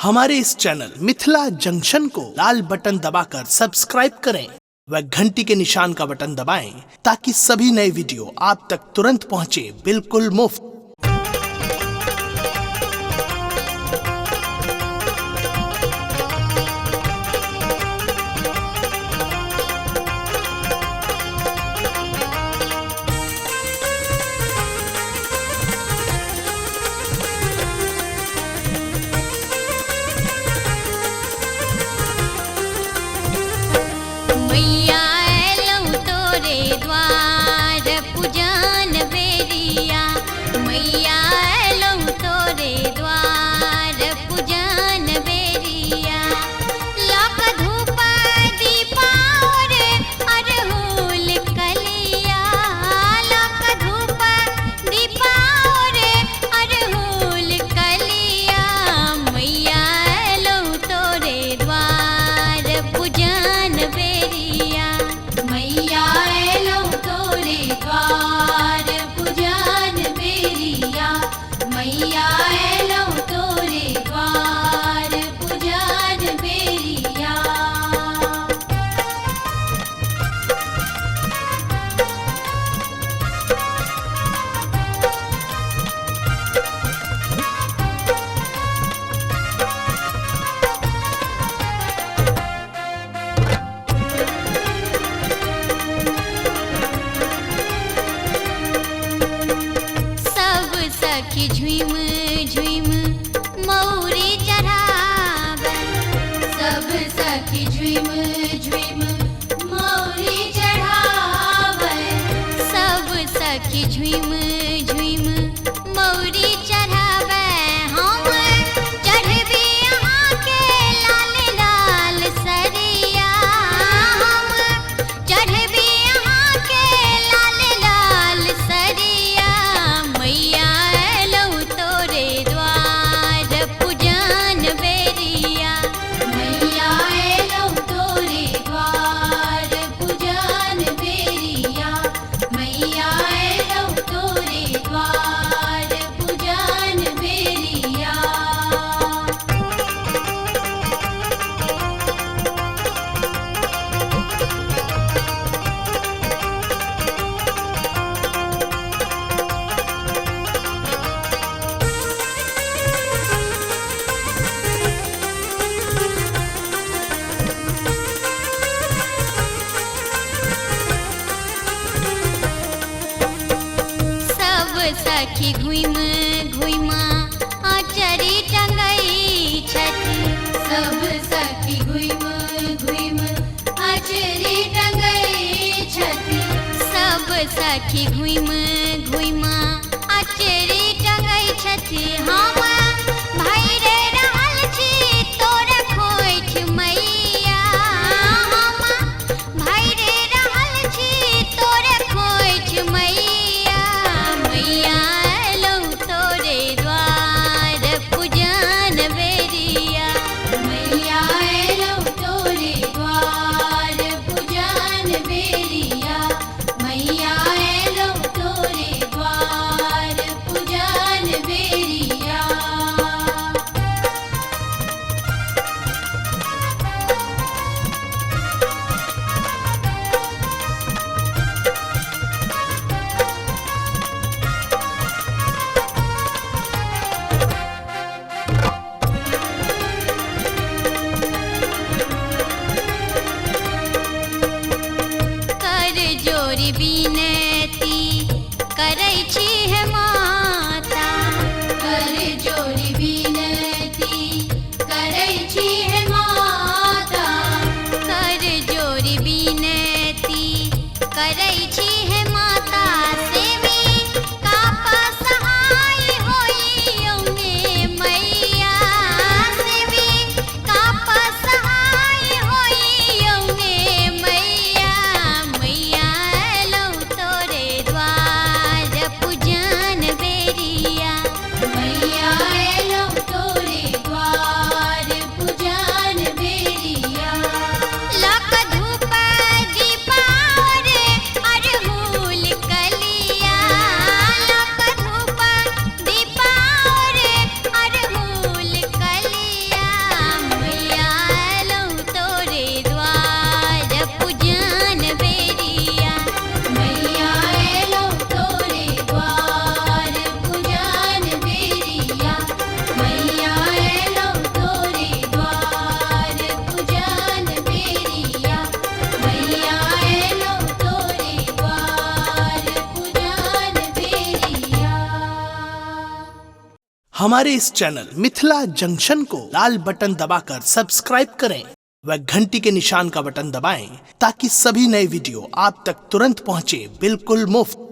हमारे इस channel Mithila junction को लाल button दबाकर सब्सक्राइब करें व घंटी के निशान का बटन दबाएं ताकि सभी नए वीडियो आप तक तुरंत पहुंचे बिल्कुल मुफ्त। मैया एलौं तोरे द्वार पूजन बेरिया, मैया एलौं तोरे द्वार पूजन बेरिया। लक धूप दीपा रे अरहुल कलिया, लक धूप दीपा रे अरहुल कलिया। मैया एलौं तोरे द्वार पूजन बेरिया, मैया एलौं तोरे द्वार पूजन बेरिया, मैया एलौं तोरे द्वार पूजन बेरिया। सब सखी झुम झुम मौरी चढ़ावे, सब सखी झुम झुम मौरी चढ़ावे, सब सखी झुम झुम मौरी चढ़ावे। हम चढ़बी यहाँ के लाल लाल सरिया, हम चढ़बी यहाँ के लाल लाल सरिया। मैया एलौं तोरे द्वार पूजन बेरिया, मैया एलौं तोरे द्वार पूजन बेरिया, मैया एलौं तोरे द्वार पूजन बेरिया। सब सखी घुम घुम आचरी टंगई छथि, सब सखी घुम घुम आचरी टंगई छथि, सब सखी घुम घुम आचरी टंगई छथि। हम भैरे रहल छी तोर खोइठ मैया, हम भैरे रहल छी तोर खोइठ मैया। मैया एलौं तोरे द्वार पूजन बेरिया, मैया एलौं तोरे द्वार पूजन बेरिया, मैया एलौं तोरे द्वार पूजन बेरिया। हमारे इस चैनल मिथिला जंक्शन को लाल बटन दबाकर सब्सक्राइब करें व घंटी के निशान का बटन दबाएं ताकि सभी नए वीडियो आप तक तुरंत पहुंचे बिल्कुल मुफ्त।